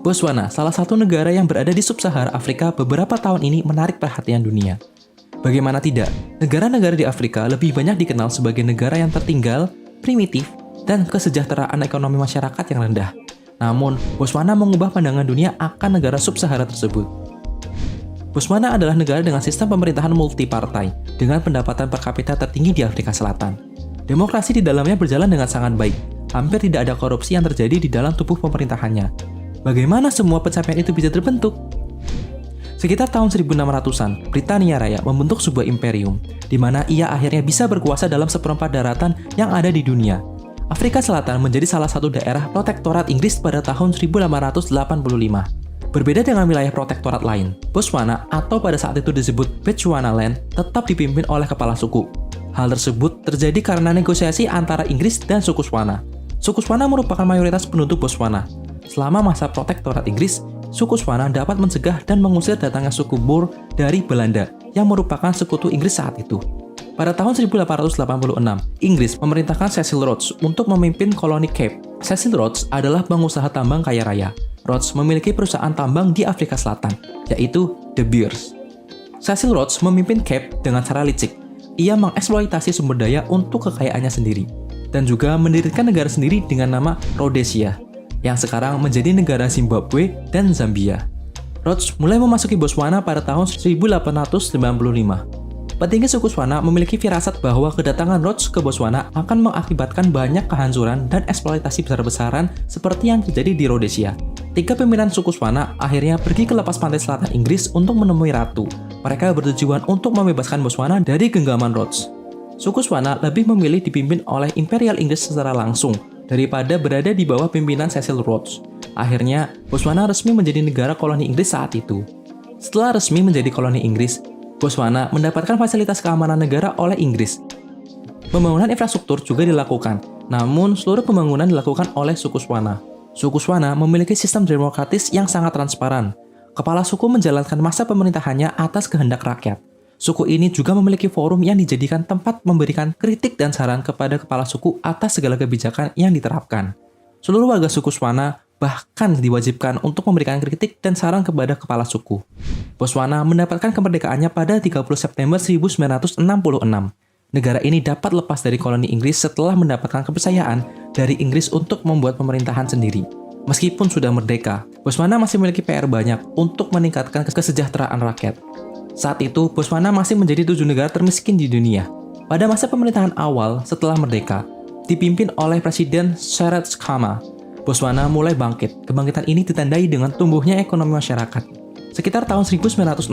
Botswana, salah satu negara yang berada di sub-Sahara Afrika beberapa tahun ini menarik perhatian dunia. Bagaimana tidak, negara-negara di Afrika lebih banyak dikenal sebagai negara yang tertinggal, primitif, dan kesejahteraan ekonomi masyarakat yang rendah. Namun, Botswana mengubah pandangan dunia akan negara sub-Sahara tersebut. Botswana adalah negara dengan sistem pemerintahan multipartai, dengan pendapatan per kapita tertinggi di Afrika Selatan. Demokrasi di dalamnya berjalan dengan sangat baik, hampir tidak ada korupsi yang terjadi di dalam tubuh pemerintahannya. Bagaimana semua pencapaian itu bisa terbentuk? Sekitar tahun 1600-an, Britania Raya membentuk sebuah imperium, di mana ia akhirnya bisa berkuasa dalam seperempat daratan yang ada di dunia. Afrika Selatan menjadi salah satu daerah protektorat Inggris pada tahun 1885. Berbeda dengan wilayah protektorat lain, Botswana atau pada saat itu disebut Bechuanaland tetap dipimpin oleh kepala suku. Hal tersebut terjadi karena negosiasi antara Inggris dan suku Swana. Suku Swana merupakan mayoritas penduduk Botswana. Selama masa protektorat Inggris, suku Swana dapat mencegah dan mengusir datangnya suku Boer dari Belanda yang merupakan sekutu Inggris saat itu. Pada tahun 1886, Inggris memerintahkan Cecil Rhodes untuk memimpin koloni Cape. Cecil Rhodes adalah pengusaha tambang kaya raya. Rhodes memiliki perusahaan tambang di Afrika Selatan, yaitu De Beers. Cecil Rhodes memimpin Cape dengan cara licik. Ia mengeksploitasi sumber daya untuk kekayaannya sendiri, dan juga mendirikan negara sendiri dengan nama Rhodesia, yang sekarang menjadi negara Zimbabwe dan Zambia. Rhodes mulai memasuki Botswana pada tahun 1895. Petinggi suku Swana memiliki firasat bahwa kedatangan Rhodes ke Botswana akan mengakibatkan banyak kehancuran dan eksploitasi besar-besaran seperti yang terjadi di Rhodesia. 3 pimpinan suku Swana akhirnya pergi ke lepas pantai selatan Inggris untuk menemui ratu. Mereka bertujuan untuk membebaskan Botswana dari genggaman Rhodes. Suku Swana lebih memilih dipimpin oleh Imperial Inggris secara langsung daripada berada di bawah pimpinan Cecil Rhodes. Akhirnya, Botswana resmi menjadi negara koloni Inggris saat itu. Setelah resmi menjadi koloni Inggris, Botswana mendapatkan fasilitas keamanan negara oleh Inggris. Pembangunan infrastruktur juga dilakukan, namun seluruh pembangunan dilakukan oleh suku Swana. Suku Swana memiliki sistem demokratis yang sangat transparan. Kepala suku menjalankan masa pemerintahannya atas kehendak rakyat. Suku ini juga memiliki forum yang dijadikan tempat memberikan kritik dan saran kepada kepala suku atas segala kebijakan yang diterapkan. Seluruh warga suku Swana bahkan diwajibkan untuk memberikan kritik dan saran kepada kepala suku. Botswana mendapatkan kemerdekaannya pada 30 September 1966. Negara ini dapat lepas dari koloni Inggris setelah mendapatkan kepercayaan dari Inggris untuk membuat pemerintahan sendiri. Meskipun sudah merdeka, Botswana masih memiliki PR banyak untuk meningkatkan kesejahteraan rakyat. Saat itu, Botswana masih menjadi 7 negara termiskin di dunia. Pada masa pemerintahan awal setelah merdeka, dipimpin oleh Presiden Cyril Khama, Botswana mulai bangkit. Kebangkitan ini ditandai dengan tumbuhnya ekonomi masyarakat. Sekitar tahun 1965,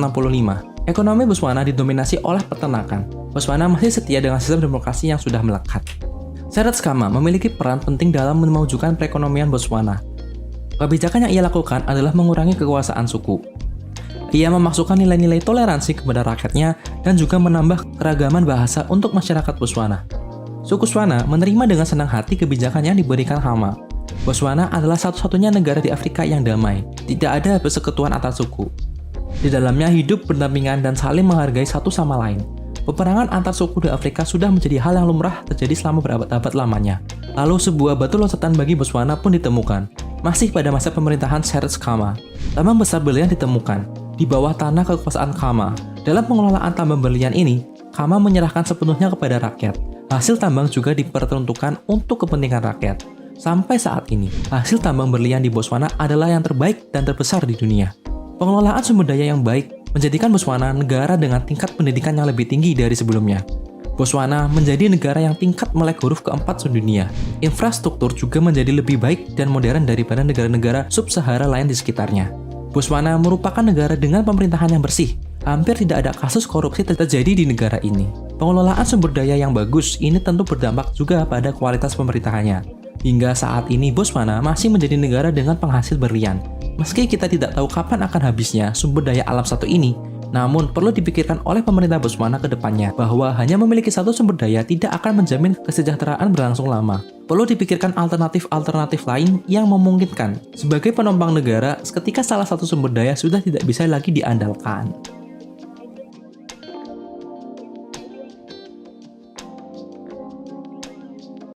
ekonomi Botswana didominasi oleh peternakan. Botswana masih setia dengan sistem demokrasi yang sudah melekat. Cyril Khama memiliki peran penting dalam memajukan perekonomian Botswana. Kebijakan yang ia lakukan adalah mengurangi kekuasaan suku. Ia memasukkan nilai-nilai toleransi kepada rakyatnya dan juga menambah keragaman bahasa untuk masyarakat Botswana. Suku Swana menerima dengan senang hati kebijakan yang diberikan Khama. Botswana adalah satu-satunya negara di Afrika yang damai, tidak ada persekutuan antar suku. Di dalamnya hidup berdampingan dan saling menghargai satu sama lain. Peperangan antar suku di Afrika sudah menjadi hal yang lumrah terjadi selama berabad-abad lamanya. Lalu sebuah batu loncatan bagi Botswana pun ditemukan. Masih pada masa pemerintahan Cyril Khama, tambang besar berlian ditemukan di bawah tanah kekuasaan Khama. Dalam pengelolaan tambang berlian ini, Khama menyerahkan sepenuhnya kepada rakyat. Hasil tambang juga diperuntukkan untuk kepentingan rakyat. Sampai saat ini, hasil tambang berlian di Botswana adalah yang terbaik dan terbesar di dunia. Pengelolaan sumber daya yang baik menjadikan Botswana negara dengan tingkat pendidikan yang lebih tinggi dari sebelumnya. Botswana menjadi negara yang tingkat melek huruf keempat sedunia. Infrastruktur juga menjadi lebih baik dan modern daripada negara-negara sub-Sahara lain di sekitarnya. Botswana merupakan negara dengan pemerintahan yang bersih. Hampir tidak ada kasus korupsi terjadi di negara ini. Pengelolaan sumber daya yang bagus ini tentu berdampak juga pada kualitas pemerintahannya. Hingga saat ini Botswana masih menjadi negara dengan penghasil berlian. Meski kita tidak tahu kapan akan habisnya sumber daya alam satu ini, namun perlu dipikirkan oleh pemerintah Botswana ke depannya bahwa hanya memiliki satu sumber daya tidak akan menjamin kesejahteraan berlangsung lama. Perlu dipikirkan alternatif-alternatif lain yang memungkinkan sebagai penopang negara ketika salah satu sumber daya sudah tidak bisa lagi diandalkan.